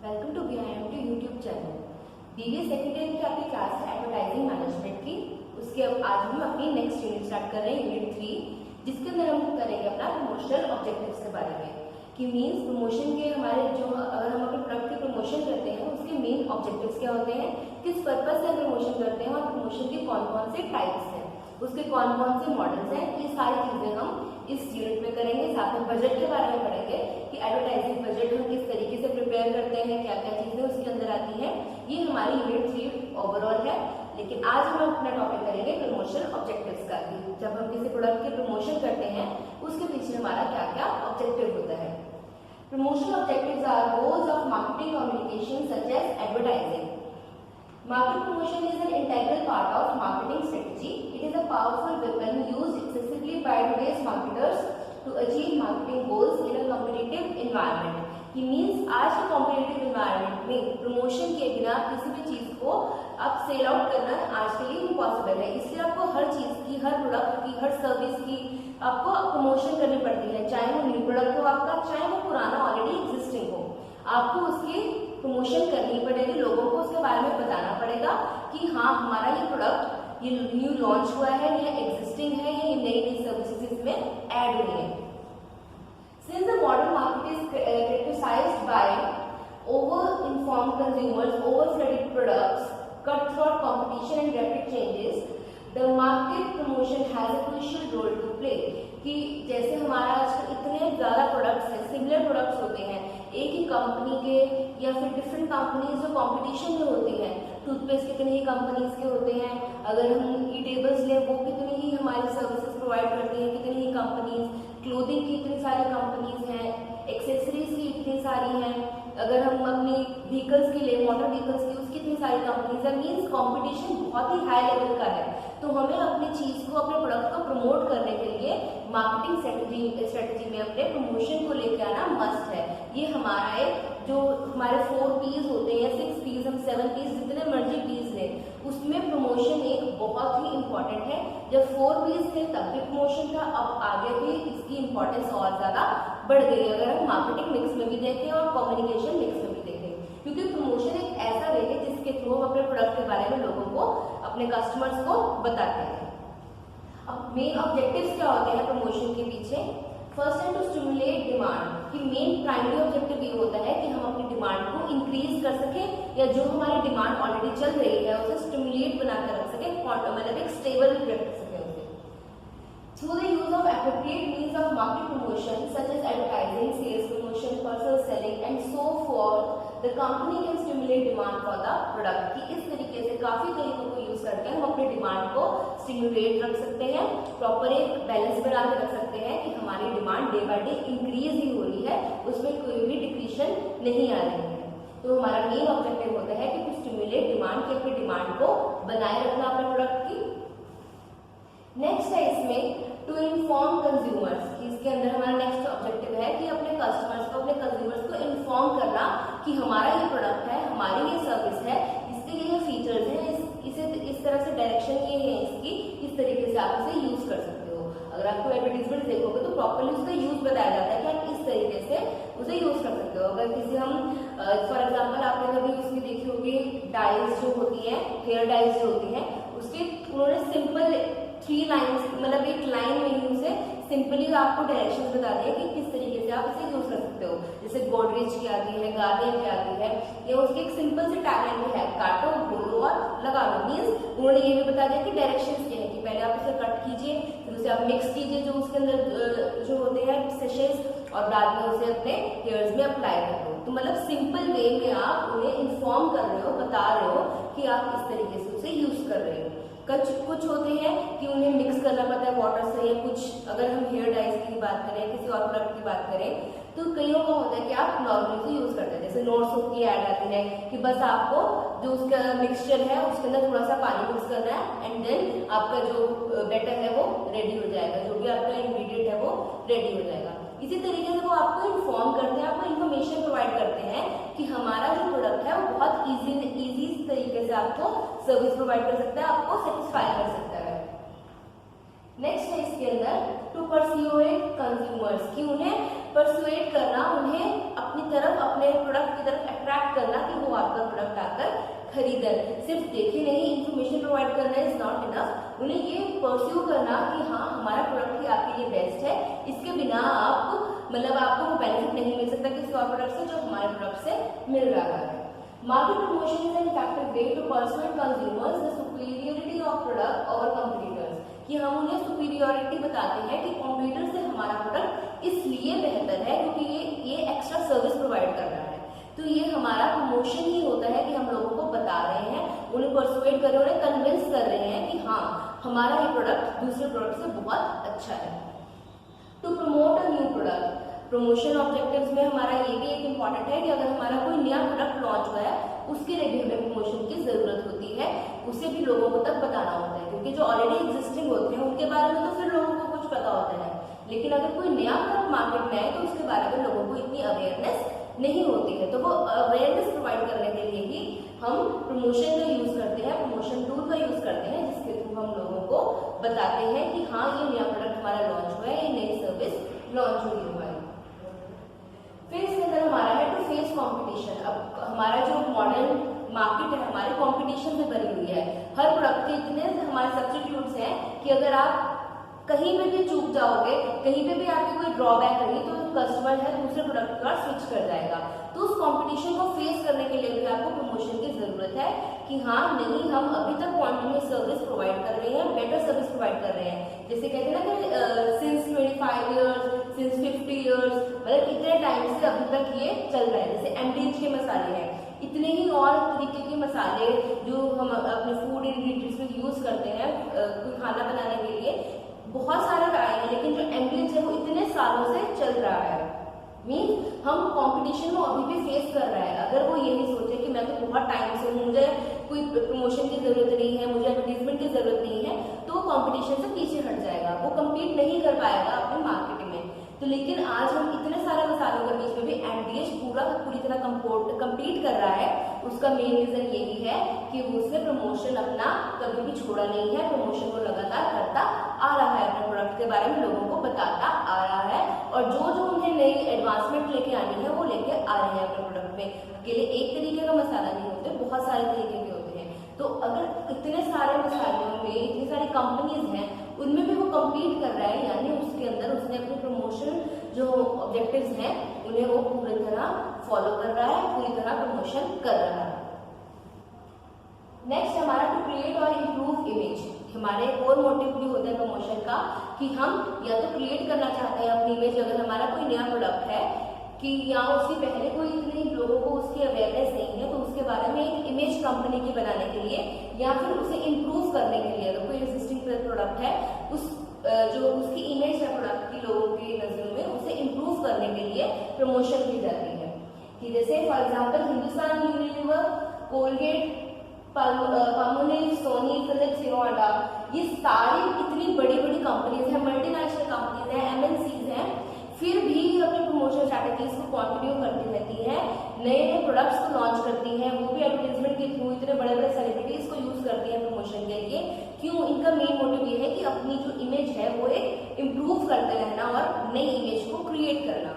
Welcome to BIMT YouTube channel. BBA second year की आपकी class है एडवर्टाइजिंग मैनेजमेंट की। उसके अब आज हम अपनी नेक्स्ट यूनिट स्टार्ट कर रहे हैं, यूनिट 3, जिसके अंदर हम करेंगे अपना प्रमोशनल ऑब्जेक्टिव्स के बारे में कि मीन्स प्रमोशन के हमारे जो अगर हम अपने प्रोडक्ट की प्रमोशन करते हैं उसके मेन ऑब्जेक्टिव्स क्या होते हैं, किस पर्पज से हम प्रमोशन करते हैं और प्रमोशन के कौन कौन से टाइप्स हैं, उसके कौन कौन से मॉडल्स हैं, ये सारी चीजें हम इस यूनिट में करेंगे। साथ में बजट के बारे में पढ़ेंगे कि एडवर्टाइजिंग बजट हम किस तरीके से प्रिपेयर करते हैं, क्या क्या चीजें उसके अंदर आती हैं। ये हमारी यूनिट 3 ओवरऑल है, लेकिन आज हम अपना टॉपिक करेंगे प्रमोशनल ऑब्जेक्टिव्स का कि जब हम किसी प्रोडक्ट की प्रमोशन करते हैं उसके पीछे हमारा क्या क्या ऑब्जेक्टिव होता है। Promotional objectives are goals of marketing communication such as advertising. Market promotion is an integral part of marketing strategy. It is a powerful weapon used excessively by today's marketers to achieve marketing goals in a competitive environment. It means आज के competitive environment में promotion के बिना किसी भी चीज को अब सेल आउट करना आज के लिए इम्पॉसिबल है। इसलिए आपको हर चीज की, हर प्रोडक्ट की, हर सर्विस की आपको प्रमोशन करनी पड़ती है, चाहे वो न्यू प्रोडक्ट हो आपका, चाहे वो पुराना ऑलरेडी एग्जिस्टिंग हो। आपको उसकी प्रमोशन करनी पड़ेगी, लोगों को उसके बारे में बताना पड़ेगा कि हाँ हमारा ये प्रोडक्ट ये न्यू लॉन्च हुआ है, ये एग्जिस्टिंग है, ये नई नई सर्विसेज इसमें ऐड हुई है। Since the modern market is characterised by over informed consumers, over flooded products, cut throat competition and rapid changes, the market promotion has a crucial role to play. कि जैसे हमारा आजकल इतने ज्यादा प्रोडक्ट्स हैं, सिमिलर प्रोडक्ट्स होते हैं एक ही कंपनी के या फिर डिफरेंट कंपनीज जो कंपटीशन में होती हैं। टूथपेस्ट कितनी ही कंपनीज के होते हैं, अगर हम ईटेबल्स लें वो कितनी ही हमारी सर्विसेज प्रोवाइड करती हैं, कितनी ही कंपनीज, क्लोथिंग की इतनी सारी कंपनीज हैं, एक्सेसरीज की इतनी सारी हैं, अगर हम अपनी व्हीकल्स की ले, मोटर व्हीकल्स की, उसकी इतनी सारी कंपनीज है। मीन्स कंपटीशन बहुत ही हाई लेवल का है, तो हमें अपनी चीज को, अपने प्रोडक्ट को प्रमोट करने के लिए मार्केटिंग स्ट्रेटेजी में अपने प्रमोशन को लेकर आना मस्ट है। ये हमारा एक जो हमारे 4 P's होते हैं, 6 P's, हम 7 P's जितने मर्जी P's लें, उसमें प्रमोशन एक बहुत ही इंपॉर्टेंट है। जब 4 P's थे तब भी प्रमोशन था, अब आगे भी इसकी इंपॉर्टेंस और ज्यादा बढ़ गई है अगर हम मार्केटिंग मिक्स में भी देखें और कम्युनिकेशन मिक्स में भी देखें, क्योंकि प्रमोशन एक ऐसा वे है जिसके थ्रू हम अपने प्रोडक्ट के बारे में लोगों को, अपने कस्टमर्स को बताते हैं। अब मेन ऑब्जेक्टिव्स क्या होते हैं प्रमोशन के पीछे? फर्स्ट है टू स्टिमुलेट डिमांड, कि मेन प्राइमरी ऑब्जेक्टिव ये होता है कि हम अपनी डिमांड को इंक्रीज कर सकें या जो हमारी डिमांड ऑलरेडी चल रही है उसे स्टिमुलेट बनाकर रख सकें, मतलब एक स्टेबल रख सकें उसे। Through the use of appropriate means of market promotion such as advertising, sales promotion, personal selling and so forth, the company can stimulate demand for the product। कि इस तरीके से काफी तरीकों को यूज करके हम अपनी डिमांड को स्टिमुलेट रख सकते हैं, प्रॉपर एक बैलेंस बना के रख सकते हैं कि हमारी demand day by day increase ही हो रही है, उसमें कोई भी डिक्रीशन नहीं आ रही है। तो हमारा मेन ऑब्जेक्टिव होता है कि टू स्टिमुलेट डिमांड, की अपनी डिमांड को बनाए रखना अपने प्रोडक्ट की। नेक्स्ट है इसमें टू इन्फॉर्म कंज्यूमर्स, इसके अंदर हमारा नेक्स्ट ऑब्जेक्टिव है कि अपने कस्टमर्स को, अपने कंज्यूमर्स को इन्फॉर्म करना कि हमारा ये प्रोडक्ट है, हमारी ये सर्विस है, इसके ये फीचर्स हैं, इसे इस तरह से डायरेक्शन ये है इसकी, इस तरीके से आप इसे यूज कर सकते हो। अगर आपको एडवर्टीजमेंट देखोगे तो प्रॉपरली उसका यूज बताया जाता है कि आप इस तरीके से उसे यूज कर सकते हो। अगर किसी हम फॉर एग्जाम्पल आपने कभी उसकी देखी होगी डाइज जो होती है, हेयर डाइज जो होती है, उसके उन्होंने सिंपल 3 लाइन्स, मतलब एक लाइन में ही उसे सिंपली आपको डायरेक्शंस बता दिए कि किस तरीके से आप इसे यूज कर सकते हो। जैसे गोदरेज की आती है, गार्नियर की आती है, या उसकी एक सिंपल सी टैगलाइन भी है, काटो, बोलो और लगा लो। मीन्स उन्होंने ये भी बता दिया कि डायरेक्शंस क्या है कि पहले आप उसे कट कीजिए, फिर उसे आप मिक्स कीजिए जो उसके अंदर जो होते हैं सेशंस, और बाद में उसे अपने हेयर्स में अप्लाई कर दो। तो मतलब सिंपल वे में आप उन्हें इन्फॉर्म कर रहे हो, बता रहे हो कि आप इस तरीके से उसे यूज कर रहे हो। कुछ होते हैं कि उन्हें मिक्स करना पड़ता है वाटर से, या कुछ अगर हम हेयर डाइज की बात करें, किसी और प्रोडक्ट की बात करें, तो कईयों का होता है कि आप नॉर्मली से यूज करते हैं। जैसे नोट सोप की ऐड आती है कि बस आपको जो उसका मिक्सचर है उसके अंदर थोड़ा सा पानी मिक्स करना है एंड देन आपका जो बैटर है वो रेडी हो जाएगा, जो भी आपका इंग्रेडिएंट है वो रेडी हो जाएगा। इसी तरीके से वो आपको इन्फॉर्म करते हैं, आपको इन्फॉर्मेशन प्रोवाइड करते हैं कि हमारा जो प्रोडक्ट है वो बहुत इजी तरीके से आपको सर्विस प्रोवाइड कर सकता है, आपको सेटिस्फाई कर सकता है। नेक्स्ट है इसके अंदर टू परस्यूएट कंज्यूमर्स, कि उन्हें परसुएट करना, उन्हें अपनी तरफ, अपने प्रोडक्ट की तरफ अट्रैक्ट करना कि वो आपका प्रोडक्ट आकर खरीदन। सिर्फ देखे नहीं, इंफॉर्मेशन प्रोवाइड करना इज नॉट इनफ, उन्हें ये परस्यू करना कि हाँ हमारा प्रोडक्ट ही आपके लिए बेस्ट है, इसके बिना आप मतलब आपको वो बेनिफिट नहीं मिल सकता किसी और प्रोडक्ट से जो हमारे प्रोडक्ट से मिल रहा है। Market promotion is an effective way to persuade consumers the superiority of product over competitors, कि हम उन्हें सुपीरियरिटी बताते हैं कि कंपटीटर से हमारा प्रोडक्ट इसलिए बेहतर है क्योंकि ये एक्स्ट्रा सर्विस प्रोवाइड कर रहा है। तो ये हमारा प्रमोशन ही होता है कि हम लोगों को बता रहे हैं, उन्हें परसुएट कर रहे हैं, उन्हें कन्विंस कर रहे हैं कि हाँ हमारा ये प्रोडक्ट दूसरे प्रोडक्ट से बहुत अच्छा है। To promote a new product, promotion objectives में हमारा ये भी एक इम्पॉर्टेंट है कि अगर हमारा कोई नया प्रोडक्ट लॉन्च हुआ है उसके लिए भी हमें प्रमोशन की जरूरत होती है, उसे भी लोगों को तक बताना होता है, क्योंकि जो ऑलरेडी एग्जिस्टिंग होते हैं उनके बारे में तो फिर लोगों को कुछ पता होता है, लेकिन अगर कोई नया प्रोडक्ट मार्केट में आए तो उसके बारे में लोगों को इतनी अवेयरनेस नहीं होती है। तो वो अवेयरनेस प्रोवाइड करने के लिए ही हम प्रमोशन का यूज करते हैं, प्रमोशन टूल का यूज करते हैं, जिसके थ्रू हम लोगों को बताते हैं कि हाँ ये नया प्रोडक्ट हमारा लॉन्च हुआ है, ये नई सर्विस लॉन्च हुई हुआ है। फिर इसके अंदर हमारा है टू फेस कंपटीशन। अब हमारा जो मॉडर्न मार्केट है हमारे कंपटीशन से भरी हुई है, हर प्रोडक्ट के इतने हमारे सब्स्टिट्यूट्स हैं कि अगर आप कहीं पे भी चूक जाओगे, कहीं पे भी आपकी कोई ड्रॉबैक रही तो कस्टमर है दूसरे प्रोडक्ट की ओर स्विच कर जाएगा। तो उस कंपटीशन को फेस करने के लिए भी आपको प्रमोशन की जरूरत है कि हाँ नहीं हम अभी तक कंटिन्यूअस सर्विस प्रोवाइड कर रहे हैं, बेटर सर्विस प्रोवाइड कर रहे हैं। जैसे कहते हैं ना कि सिंस 25 इयर्स, सिंस 50 इयर्स, मतलब इतने टाइम से अभी तक ये चल रहा है। जैसे एमडीएच के मसाले हैं, इतने ही और तरीके के मसाले जो हम अपने फूड इंग्रेडिएंट्स में यूज करते हैं कोई खाना बनाने के लिए, बहुत सारे आए हैं, लेकिन जो एमडीएच है वो इतने सालों से चल रहा है। मीन हम कंपटीशन को अभी भी फेस कर रहा है। अगर वो यही सोचे कि मैं तो बहुत टाइम से हूँ, मुझे कोई प्रमोशन की जरूरत नहीं है, मुझे एडवर्टीजमेंट की जरूरत नहीं है, तो वो कंपटीशन से पीछे हट जाएगा, वो कम्पीट नहीं कर पाएगा अपने मार्केट में। तो लेकिन आज हम इतने सारे मसालों के बीच में भी एमडीएच पूरी तरह कम्पीट कर रहा है। उसका मेन रीजन ये भी है कि उसने प्रमोशन अपना कभी भी छोड़ा नहीं है, प्रमोशन को लगातार करता आ रहा है, अपने प्रोडक्ट के बारे में लोगों को बताता आ रहा है, और जो जो उन्हें नई एडवांसमेंट लेके आनी है वो लेके आ रहे हैं अपने प्रोडक्ट में। अकेले एक तरीके का मसाला नहीं होते, बहुत सारे तरीके के होते हैं। तो अगर इतने सारे मसालों में इतनी सारी कंपनीज हैं, उनमें भी वो कम्पीट कर रहा है, यानी उसके अंदर उसने अपने प्रमोशन जो ऑब्जेक्टिव्स हैं उन्हें वो पूरी तरह फॉलो कर रहा है, पूरी तरह प्रमोशन कर रहा है। नेक्स्ट हमारा टू क्रिएट और इम्प्रूव इमेज। हमारे कोर मोटिव भी होता है प्रमोशन का कि हम या तो क्रिएट करना चाहते हैं अपनी इमेज, अगर हमारा कोई नया प्रोडक्ट है कि या उससे पहले कोई इतने लोगों को उसकी अवेयरनेस नहीं है, तो उसके बारे में एक इमेज कंपनी की बनाने के लिए या फिर उसे इम्प्रूव करने के लिए, अगर कोई एग्जिस्टिंग प्रोडक्ट है उस जो उसकी इमेज है प्रोडक्ट की लोगों की नजरों में, उसे इम्प्रूव करने के लिए प्रमोशन की जाती है। कि जैसे for example Hindustan Unilever, Colgate, Palmolive, Sony, Philips, Hero Honda, ये सारी इतनी बड़ी बड़ी कंपनीज हैं, मल्टीनेशनल कंपनीज हैं, एमएनसीज हैं, फिर भी अपनी प्रमोशन स्ट्रैटेजीज को कंटिन्यू करती रहती हैं, नए नए प्रोडक्ट्स को लॉन्च करती हैं, वो भी एडवर्टीजमेंट के थ्रू इतने बड़े बड़े सेलिब्रिटीज को यूज करती हैं प्रमोशन के लिए। क्यों? इनका मेन मोटिव ये है कि अपनी जो इमेज है वो एक इम्प्रूव करते रहना और नई इमेज को क्रिएट करना,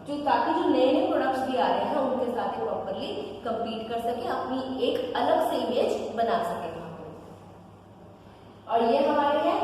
जो ताकि जो नए नए प्रोडक्ट्स भी आ रहे हैं उनके साथ प्रॉपरली कम्पीट कर सके, अपनी एक अलग से इमेज बना सके। और ये हमारे हैं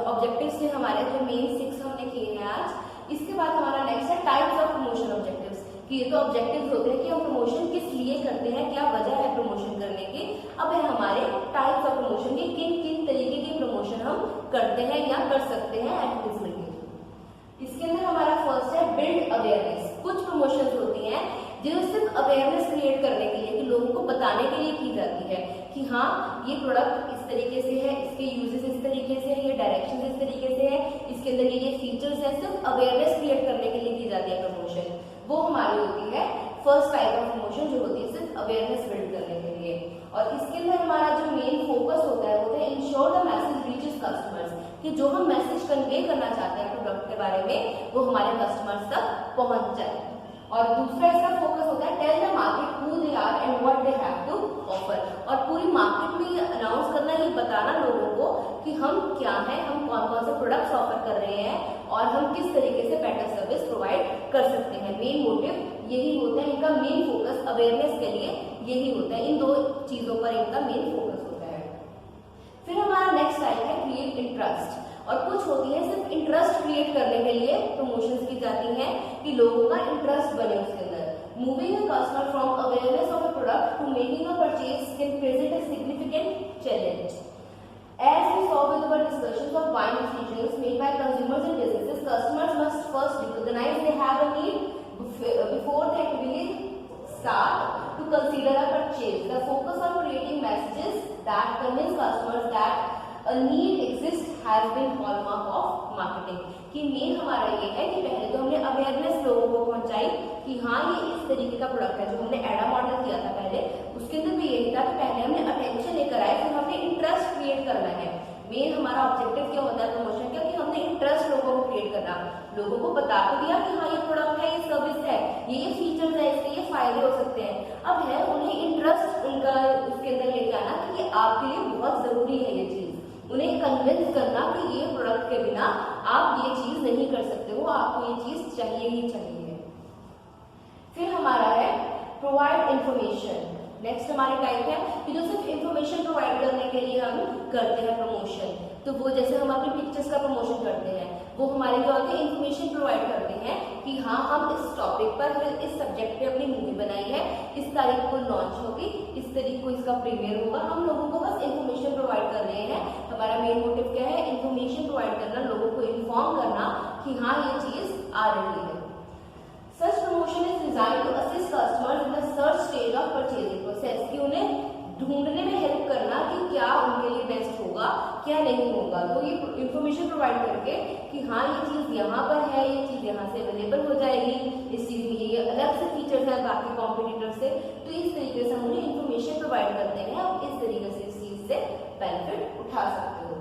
ऑब्जेक्टिव्स थे, हमारे जो मेन 6 हमने किए हैं आज। इसके बाद हमारा नेक्स्ट है टाइप्स ऑफ प्रमोशन ऑब्जेक्टिव्स, कि ये तो ऑब्जेक्टिव्स होते हैं कि हम प्रमोशन किस लिए करते हैं, क्या वजह है प्रमोशन करने की। अब है हमारे टाइप्स ऑफ प्रमोशन की, किन किन तरीके की प्रमोशन हम करते हैं या कर सकते हैं एडवर्टीजमेंट के। इसके अंदर हमारा फर्स्ट है बिल्ड अवेयरनेस। कुछ प्रमोशंस होती हैं जो सिर्फ अवेयरनेस क्रिएट करने के लिए, कि लोगों को बताने के लिए की जाती है कि हाँ ये प्रोडक्ट इस तरीके से है, इसके यूजेस इस तरीके से है, ये डायरेक्शन इस तरीके से है, इसके अंदर ये फीचर्स है, सिर्फ अवेयरनेस क्रिएट करने के लिए की जाती है प्रमोशन। वो हमारी होती है फर्स्ट टाइप ऑफ प्रमोशन, जो होती है सिर्फ अवेयरनेस बिल्ड करने के लिए। और इसके अंदर हमारा जो मेन फोकस होता है वो है ensure the message reaches customers, कि जो हम मैसेज कन्वे करना चाहते हैं प्रोडक्ट के बारे में वो हमारे कस्टमर्स तक पहुंच जाए। और दूसरा इसका फोकस होता है tell the market who they are and what they have to offer, और पूरी मार्केट में ये अनाउंस करना, ये बताना लोगों को कि हम क्या हैं, हम कौन कौन से प्रोडक्ट्स ऑफर कर रहे हैं और हम किस तरीके से बेटर सर्विस प्रोवाइड कर सकते हैं। मेन मोटिव यही होता है, इनका मेन फोकस अवेयरनेस के लिए यही होता है, इन दो चीजों पर इनका मेन फोकस होता है। फिर हमारा नेक्स्ट टाइप है क्रिएट इंटरेस्ट, और कुछ होती है सिर्फ इंटरेस्ट क्रिएट करने के लिए प्रमोशंस की जाती हैं कि लोगों का इंटरेस्ट बने उसके अंदर। Moving a customer from awareness of a product to making a purchase can present a significant challenge. As we saw with our discussions of buying decisions made by consumers and businesses, customers must first recognize they have a need before they actively start to consider a purchase. The focus on creating messages that convince customers that a need exists has been hallmark of marketing. कि main हमारा ये है कि पहले तो हमने awareness लोगों को पहुंचाई कि हाँ ये इस तरीके का प्रोडक्ट है। जो हमने एडा मॉडल किया था पहले, उसके अंदर भी यही था कि पहले हमने अटेंशन लेकर आए, फिर हमने इंटरेस्ट क्रिएट करना है। मेन हमारा ऑब्जेक्टिव क्या होता है प्रमोशन का, कि हमने इंटरेस्ट लोगों को क्रिएट करना, लोगों को बता तो दिया कि हाँ ये प्रोडक्ट है, ये सर्विस है, ये फीचर्स है, इसके ये फायदे हो सकते हैं। अब है उन्हें इंटरेस्ट उनका उसके अंदर लेके आना कि ये आपके लिए बहुत जरूरी है ये चीज, उन्हें कन्विंस करना कि ये प्रोडक्ट के बिना आप ये चीज नहीं कर सकते हो, आपको ये चीज चाहिए ही चाहिए। फिर हमारा है प्रोवाइड इंफॉर्मेशन। नेक्स्ट हमारे टाइप है कि जो सिर्फ इंफॉर्मेशन प्रोवाइड करने के लिए हम करते हैं प्रमोशन, तो वो जैसे हम अपनी पिक्चर्स का प्रमोशन करते हैं, वो हमारे क्या होते हैं इंफॉर्मेशन प्रोवाइड करते हैं कि हाँ हम इस टॉपिक पर, इस सब्जेक्ट पे अपनी मूवी बनाई है, इस तारीख को लॉन्च होगी, इस तारीख को इसका प्रीमियर होगा। हम लोगों को बस इंफॉर्मेशन प्रोवाइड कर रहे हैं। हमारा मेन मोटिव क्या है, इंफॉर्मेशन प्रोवाइड करना, लोगों को इन्फॉर्म करना कि हाँ ये चीज आ रही है। Such promotion is designed to assist customers in the search stage of purchasing process, कि उन्हें ढूंढने में हेल्प करना कि क्या उनके लिए बेस्ट होगा, क्या नहीं होगा। तो ये इंफॉर्मेशन प्रोवाइड करके कि हाँ ये चीज यहाँ पर है, ये चीज यहाँ से अवेलेबल हो जाएगी, इस चीज में ये अलग से फीचर्स हैं बाकी कॉम्पिटिटर से, तो इस तरीके से हम उन्हें इंफॉर्मेशन प्रोवाइड करते हैं और इस तरीके से इस चीज से बेनिफिट उठा सकते हो।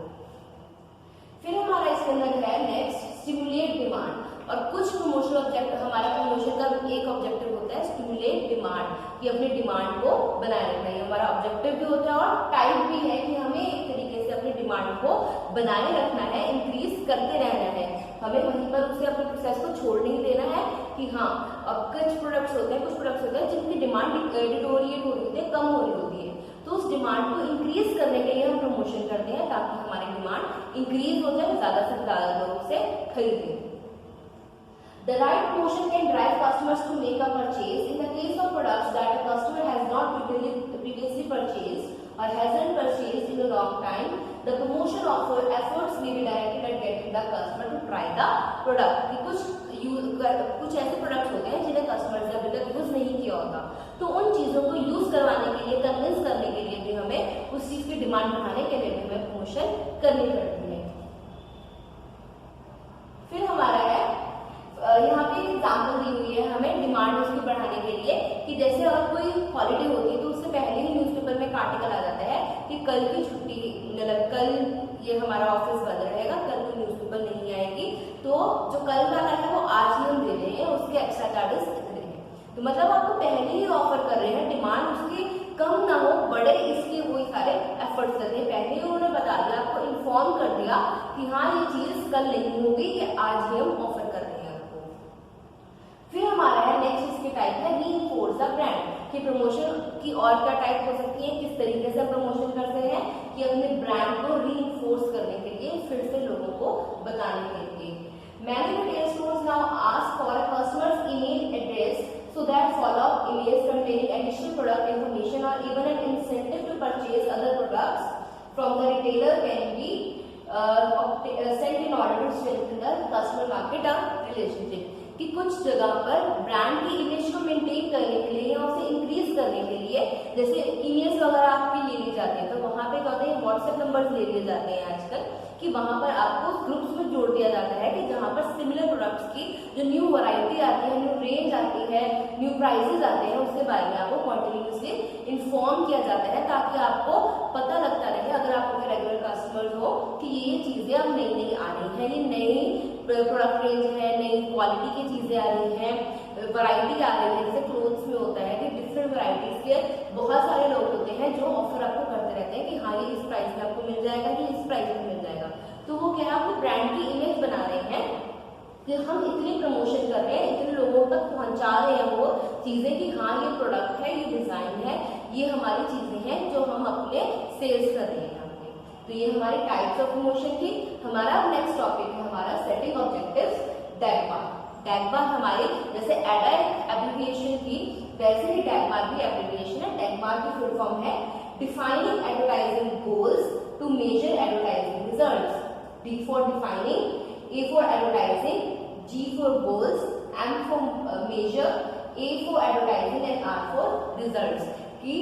फिर हमारा इसके अंदर है नेक्स्ट स्टिमुलेट डिमांड, और कुछ प्रमोशनल ऑब्जेक्ट, हमारा प्रमोशन का एक ऑब्जेक्टिव होता है स्टिमुलेट डिमांड, कि अपने डिमांड को बनाए रखना है। हमारा ऑब्जेक्टिव भी होता है और टाइप भी है कि हमें एक तरीके से अपनी डिमांड को बनाए रखना है, इंक्रीज करते रहना है, हमें वहीं पर उसे अपने प्रोसेस को छोड़ नहीं देना है कि हाँ अब कुछ प्रोडक्ट्स होते हैं जिनकी डिमांड डिटोरिएट हो रही होती है, कम हो रही होती है, तो उस डिमांड को इंक्रीज करने के लिए हम प्रमोशन करते हैं ताकि हमारी डिमांड इंक्रीज हो जाए, ज्यादा से ज्यादा लोग उसे खरीदें। The right promotion can drive customers to make a purchase. In the case of products that a customer has not previously purchased or hasn't purchased in a long time, the promotion offer efforts may be directed at getting the customer to try the product. कुछ ऐसे products होते हैं जिन्हें customer ने अभी तक use नहीं किया होता, तो उन चीजों को यूज करवाने के लिए, कन्विंस करने के लिए भी हमें उस चीज की डिमांड बढ़ाने के लिए भी हमें प्रमोशन करनी पड़ती है। फिर हमारा है यहाँ पे एक एग्जाम्पल दी हुई है हमें डिमांड उसकी बढ़ाने के लिए, कि जैसे अगर कोई हॉलीडे होती है तो उससे पहले ही न्यूज़पेपर में एक आर्टिकल आ जाता है कि कल की छुट्टी, मतलब कल ये हमारा ऑफिस बंद रहेगा, कल कोई न्यूज़पेपर नहीं आएगी, तो जो कल वाला है वो आज ही हम दे रहे हैं, उसके एक्स्ट्रा चार्जेस इतने हैं। तो मतलब आपको पहले ही ऑफर कर रहे हैं, डिमांड उसकी कम ना हो बढ़े, इसलिए वही सारे एफर्ट्स करते हैं। पहले ही उन्होंने बता दिया, आपको इन्फॉर्म कर दिया कि हाँ ये चीज कल नहीं होगी, ये आज ही हम ऑफर कर रहे हैं। फिर हमारा है नेक्स्ट इसके टाइप है रीइंफोर्स द ब्रांड, कि प्रमोशन की और क्या टाइप हो सकती है, किस तरीके से प्रमोशन करते हैं, कि अपने ब्रांड को रीइंफोर्स करने के लिए, फिर से लोगों को बताने के लिए। Many retail stores now ask for a customer's email address so that follow-up emails containing additional product information or even an incentive to purchase other products from the retailer can be sent in order to strengthen the customer market relationship। कि कुछ जगह पर brand की image को maintain करने के लिए या उसे इंक्रीज करने के लिए, जैसे ईमेल्स वगैरह आपकी ले ली जाती है, तो वहां पे क्या होता है व्हाट्सएप नंबर्स ले लिए जाते हैं आजकल, कि वहां पर आपको ग्रुप्स में जोड़ दिया जाता है कि जहां पर सिमिलर प्रोडक्ट्स की जो न्यू वैरायटी आती है, न्यू रेंज आती है, न्यू प्राइसेस आते हैं, उसके बारे में आपको कंटिन्यूअसली इन्फॉर्म किया जाता है ताकि आपको पता लगता रहे, अगर आप उनके रेगुलर कस्टमर्स हो, कि ये चीजें अब नई नई आ रही है, ये नई प्रोडक्ट रेंज है, नई क्वालिटी की चीजें आ रही हैं, वैरायटी आ रही है, जैसे क्लोथ्स में होता है कि डिफरेंट वैरायटीज के बहुत सारे लोग होते हैं जो ऑफर आपको करते रहते हैं कि हाँ ये इस प्राइस में आपको मिल जाएगा, ये इस प्राइस में मिल जाएगा। तो वो क्या है, आपको ब्रांड की इमेज बना रहे हैं कि हम इतनी प्रमोशन कर रहे हैं, इतने लोगों तक पहुंचा रहे हैं वो चीजें कि हाँ ये प्रोडक्ट है, ये डिजाइन है, ये हमारी चीजें हैं जो हम अपने सेल्स कर रहे हैं। तो ये हमारी टाइप्स ऑफ प्रमोशन थी। हमारा नेक्स्ट टॉपिक है हमारा सेटिंग ऑब्जेक्टिव्स, डैगमार्क। डैगमार्क हमारी जैसे एडा एब्रिविएशन थी वैसे ही डैगमार्क भी एब्रिविएशन है। डैगमार्क की फुल फॉर्म है defining advertising goals to measure advertising results. D for defining, A for advertising, G for goals, M for measure, A for advertising and R for results। की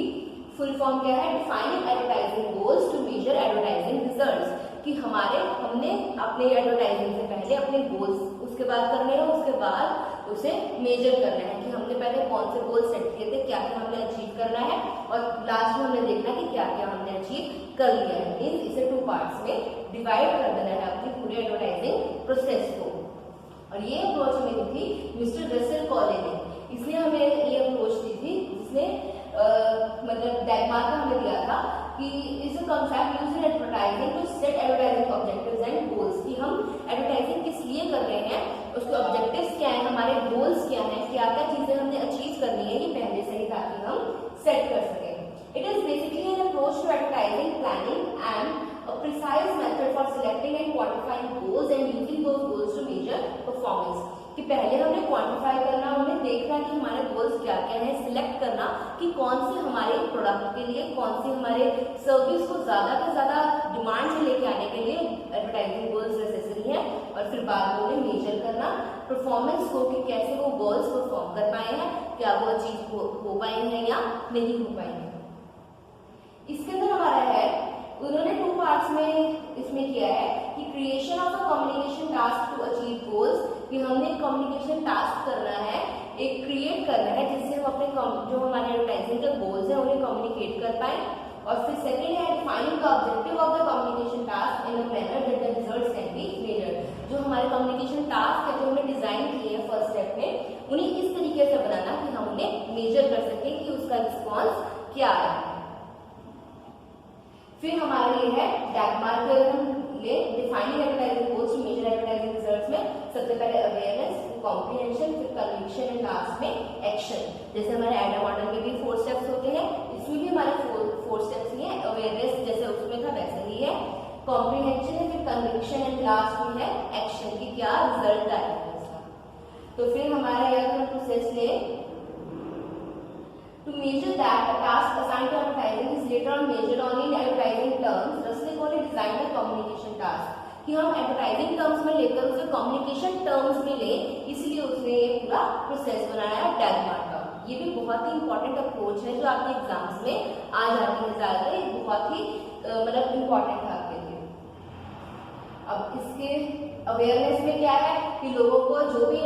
full form क्या है, defining advertising goals to measure advertising results. कि हमने अपने advertising से पहले अपने goals उसके बाद करने हैं, उसके बाद उसे मेजर करना है कि हमने पहले कौन से गोल सेट किए थे, क्या क्या हमने अचीव करना है, और लास्ट में हमने देखना है कि क्या क्या हमने अचीव कर लिया है। मीन्स इसे 2 पार्ट्स में डिवाइड कर देना है अपनी पूरी एडवर्टाइजिंग प्रोसेस को। और ये अप्रोच हमें दी थी मिस्टर रसेल कॉले ने, इसलिए हमें ये अप्रोच दी थी जिसने मतलब डैगमार्क का हमें दिया था कि is a concept used in advertising to set advertising objectives and goals. कि हम एडवर्टाइजिंग किस लिए कर रहे हैं, उसके ऑब्जेक्टिव्स क्या है, हमारे गोल्स क्या है, क्या क्या चीजें हमने अचीव करनी है, ये पहले से ही ताकि हम सेट कर सकें। It is basically an approach to advertising planning and a precise method for selecting and quantifying goals and using those goals to measure performance। कि पहले हमने क्वांटिफाई करना, उन्हें देखना कि हमारे गोल्स क्या क्या हैं, सिलेक्ट करना कि कौन से हमारे प्रोडक्ट के लिए, कौन सी हमारे सर्विस को ज्यादा से ज्यादा डिमांड में लेके आने के लिए एडवर्टाइजिंग गोल्स नेसेसरी है, और फिर बाद में उन्हें मेजर करना परफॉर्मेंस को कि कैसे वो गोल्स परफॉर्म कर पाए हैं, क्या वो अचीव हो पाए हैं या नहीं हो पाए हैं। इसके अंदर हमारा है, उन्होंने 2 पार्ट्स में इसमें किया है कि creation of a communication task to achieve goals. कि हमने कम्युनिकेशन टास्क करना है, एक क्रिएट करना है जिससे हम अपने जो हमारे एडवर्टाइजिंग के गोल्स हैं उन्हें कम्युनिकेट कर पाए। और फिर सेकंड है defining the objective of the communication task in a manner that the results can be measured. जो हमारे कम्युनिकेशन टास्क है जो हमने डिजाइन किए हैं फर्स्ट स्टेप में, उन्हें इस तरीके से बनाना कि हम उन्हें मेजर कर सकें कि उसका रिस्पॉन्स क्या है। फिर हमारा ये है डैगमार्क ले defining advertising goals to measure advertising results में सबसे पहले अवेयरनेस, कॉम्प्रिहेंशन, फिर कन्विक्शन एंड लास्ट में एक्शन। जैसे हमारे एडा मॉडल में भी 4 स्टेप्स होते हैं, इसमें भी हमारे 4 स्टेप्स ही हैं। अवेयरनेस जैसे उसमें था वैसे ही है, कॉम्प्रिहेंशन है, फिर कन्विक्शन एंड लास्ट में है एक्शन की क्या रिजल्ट आएगा इसका। तो फिर हमारा यह प्रोसेस ले to measure that a task assigned to advertising is later on measured only in advertising terms। रसले को ने डिजाइन द कम्युनिकेशन टास्क कि हम एडवर्टाइजिंग टर्म्स में लेकर उसे कम्युनिकेशन टर्म्स में ले, इसलिए उसने ये पूरा प्रोसेस बनाया है डैगमार्क का। ये भी बहुत ही इंपॉर्टेंट अप्रोच है जो आपके एग्जाम्स में आ जाती है ज्यादातर, बहुत ही मतलब इंपॉर्टेंट है आपके लिए। अब इसके अवेयरनेस में क्या है कि लोगों को जो भी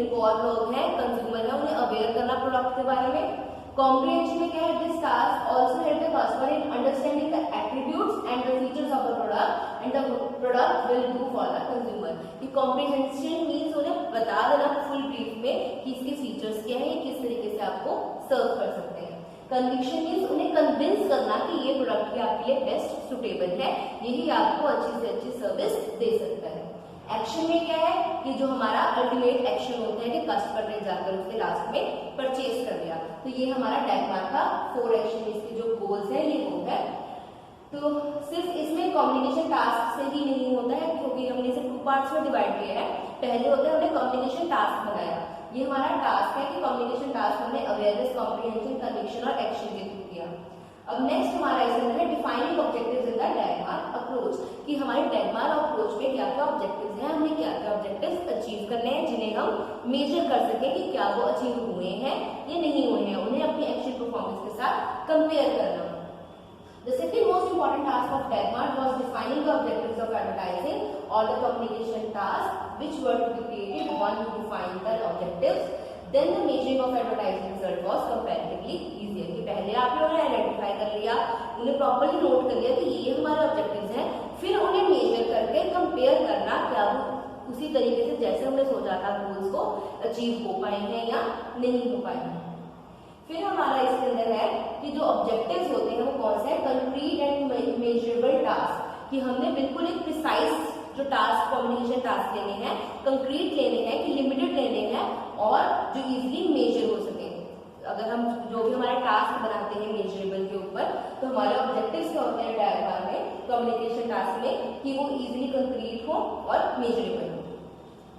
इन्वॉल्व लोग हैं, कंज्यूमर है, उन्हें अवेयर करना प्रोडक्ट के बारे में। कॉम्प्रिहेंशन में क्या है, this task also help the customer in understanding the attributes and the features of the product and the product will do for the consumer. कि कॉम्प्रिहेंशन मींस उन्हें बता देना फुल ब्रीफ में कि इसके फीचर्स क्या है, किस तरीके से आपको सर्व कर सकते हैं। कन्विक्शन मींस उन्हें कन्विंस करना कि ये प्रोडक्ट ही आपके लिए बेस्ट सुटेबल है, यही आपको अच्छी से अच्छी सर्विस दे सकता है। एक्शन में क्या है कि जो हमारा अल्टीमेट एक्शन होता है कि कस्टमर ने जाकर उसके लास्ट में परचेज कर लिया। तो ये हमारा डैगमार्क का 4 एक्शन, इसके जो गोल्स है ये वो है। तो सिर्फ इसमें कम्युनिकेशन टास्क से ही नहीं होता है, क्योंकि हमने इसे 2 पार्ट्स में डिवाइड किया है। पहले होता है हमने कम्युनिकेशन टास्क बनाया, ये हमारा टास्क है कि कम्युनिकेशन टास्क हमने अवेयरनेस, कॉम्प्रिहेंशन, कन्विक्शन और एक्शन के थ्रू किया। अब नेक्स्ट हमारा इसमें है defining objectives in the DAGMAR approach. कि हमारे डैगमार्क अप्रोच में क्या क्या ऑब्जेक्टिव्स हैं, हमने क्या क्या ऑब्जेक्टिव्स अचीव करने हैं जिन्हें हम मेजर कर सकें कि क्या वो अचीव हुए हैं या नहीं हुए हैं, उन्हें अपनी एक्चुअल परफॉर्मेंस के साथ कंपेयर करना। The second most important task of Dagmar was defining the objectives of advertising or the communication task which were to be created. One to define the objectives, then the measuring of advertising result was comparatively easier। कि पहले आप लोगों ने identify कर लिया, उन्हें properly note कर लिया कि ये हमारे ऑब्जेक्टिव्स हैं, फिर उन्हें मेजर करके कंपेयर करना क्या वो उसी तरीके से जैसे हमने सोचा था गोल्स को अचीव हो पाए हैं या नहीं हो पाए हैं। फिर हमारा इसके अंदर है कि जो ऑब्जेक्टिव्स होते हैं वो कौन से हैं, कंक्रीट एंड मेजरेबल टास्क, कि हमने बिल्कुल एक प्रिसाइज जो टास्क कम्युनिकेशन टास्क लेने हैं, कंक्रीट लेने हैं कि लिमिटेड लेने हैं और जो इजीली मेजर हो सके। अगर हम जो भी हमारे टास्क बनाते हैं मेजरेबल के ऊपर, तो हमारे ऑब्जेक्टिव्स क्या होते हैं डायग्राम में, कम्युनिकेशन टास्क में, कि वो इजीली कंक्रीट हो और मेजरेबल हो।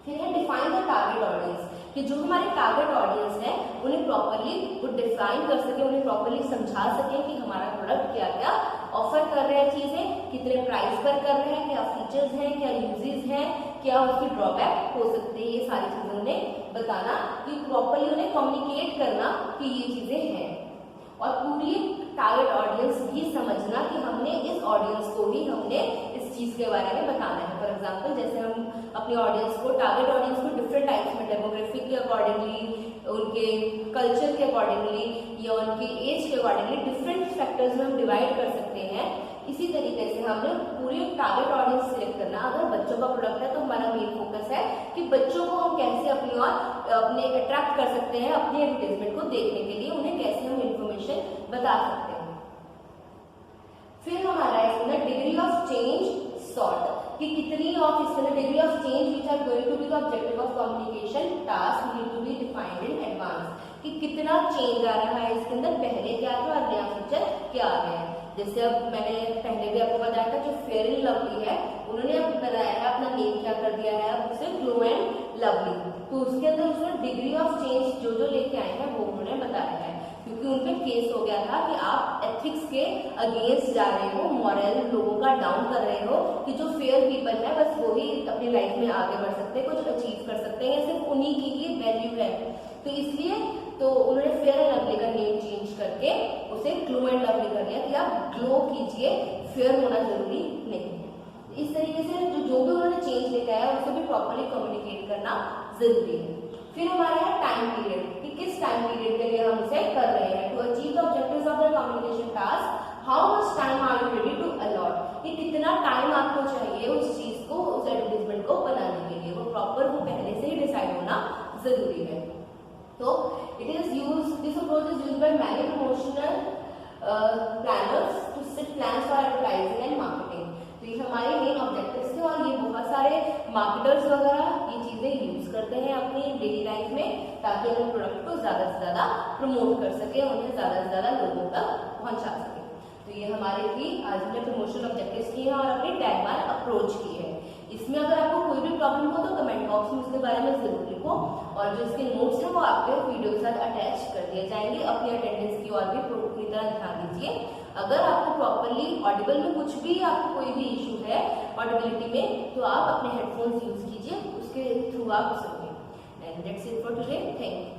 फिर है डिफाइन द टारगेट ऑडियंस, कि जो हमारे टारगेट ऑडियंस है उन्हें प्रॉपरली वो डिफाइन कर सके, उन्हें प्रॉपरली समझा सके कि हमारा प्रोडक्ट क्या क्या ऑफर कर रहे हैं, चीजें कितने प्राइस पर कर रहे हैं, क्या फीचर्स हैं, क्या यूजेस हैं, क्या उसकी ड्रॉबैक हो सकते हैं, ये सारी चीजें उन्हें बताना, कि प्रॉपरली उन्हें कम्युनिकेट करना कि ये चीजें हैं। और पूरी टारगेट ऑडियंस भी समझना कि हमने इस ऑडियंस को ही हमने इस चीज के बारे में बताना है। फॉर एग्जांपल जैसे हम अपनी ऑडियंस को, टारगेट ऑडियंस को डिफरेंट टाइप्स में, डेमोग्राफिक के अकॉर्डिंगली, उनके कल्चर के अकॉर्डिंगली या उनके एज के अकॉर्डिंगली डिफरेंट फैक्टर्स में हम डिवाइड कर सकते हैं। इसी तरीके से हमने पूरी टारगेट ऑडियंस सिलेक्ट करना। अगर बच्चों का प्रोडक्ट है तो हमारा मेन फोकस है कि बच्चों को हम कैसे अपनी और अपने अट्रैक्ट कर सकते हैं अपने एडवर्टाइजमेंट को देखने के लिए, उन्हें कैसे हम इंफॉर्मेशन बता सकते हैं। फिर हमारा इसमें डिग्री ऑफ चेंज सॉर्ट, कि कितनी ऑफ इसमें degree of change which are going to be the objective of communication task need to be defined in advance, कि कितना चेंज आ रहा है इसके अंदर, पहले क्या था और नया फीचर क्या आ गया है। जैसे अब मैंने पहले भी आपको बताया था, जो फेयर एंड लवली है उन्होंने अब बताया है अपना नेम क्या कर दिया है, अब उसे ग्लो एंड लवली, तो उसके अंदर उसमें डिग्री ऑफ चेंज जो जो लेके आए हैं वो उन्होंने बताया है, क्योंकि उनका केस हो गया था कि आप एथिक्स के अगेंस्ट जा रहे हो, मॉरल लोगों का डाउन कर रहे हो, कि जो फेयर पीपल है बस वो ही अपनी लाइफ में आगे बढ़ सकते हैं, कुछ अचीव कर सकते हैं, सिर्फ उन्हीं की ही वैल्यू है। तो इसलिए तो उन्होंने फेयर एंड लवली का नेम चेंज करके उसे ग्लो एंड लवली कर दिया कि आप ग्लो कीजिए, फेयर होना जरूरी नहीं है। इस तरीके से जो भी उन्होंने चेंज लेके आया उसको भी प्रॉपरली कम्युनिकेट करना जरूरी है। फिर हमारा है टाइम पीरियड, कि किस टाइम पीरियड के लिए हम उसे कर रहे हैं। To achieve the objectives of the communication task, how much time are you ready to allot, कि कितना टाइम आपको चाहिए उस चीज को, उस एडवर्टाइजमेंट को बनाने के लिए, वो प्रॉपर वो पहले से ही डिसाइड होना जरूरी है। तो it is used, this approach is used by many promotional planners to set plans for advertising and marketing। तो ये हमारे मेन ऑब्जेक्टिव्स थे और ये बहुत सारे मार्केटर्स वगैरह ये चीजें यूज करते हैं अपनी डेली लाइफ में, ताकि अपने प्रोडक्ट को ज्यादा से ज्यादा प्रमोट कर सके, उन्हें ज्यादा से ज्यादा लोगों तक पहुंचा सके। तो ये हमारे थी आज हमने प्रमोशनल ऑब्जेक्टिव्स किए हैं और अपनी टैगलाइन अप्रोच की है। इसमें अगर आपको कोई भी प्रॉब्लम हो तो कमेंट बॉक्स में उसके बारे में जरूर लिखो, और जो इसके नोट्स हैं वो आपके वीडियो के साथ अटैच कर दिए जाएंगे। अपनी अटेंडेंस की और भी पूरी तरह ध्यान दीजिए। अगर आपको प्रॉपरली ऑडिबल में कुछ भी आपको कोई भी इशू है ऑडिबिलिटी में, तो आप अपने हेडफोन्स यूज कीजिए, उसके थ्रू आप सुनिए। And that's it for today, thank you.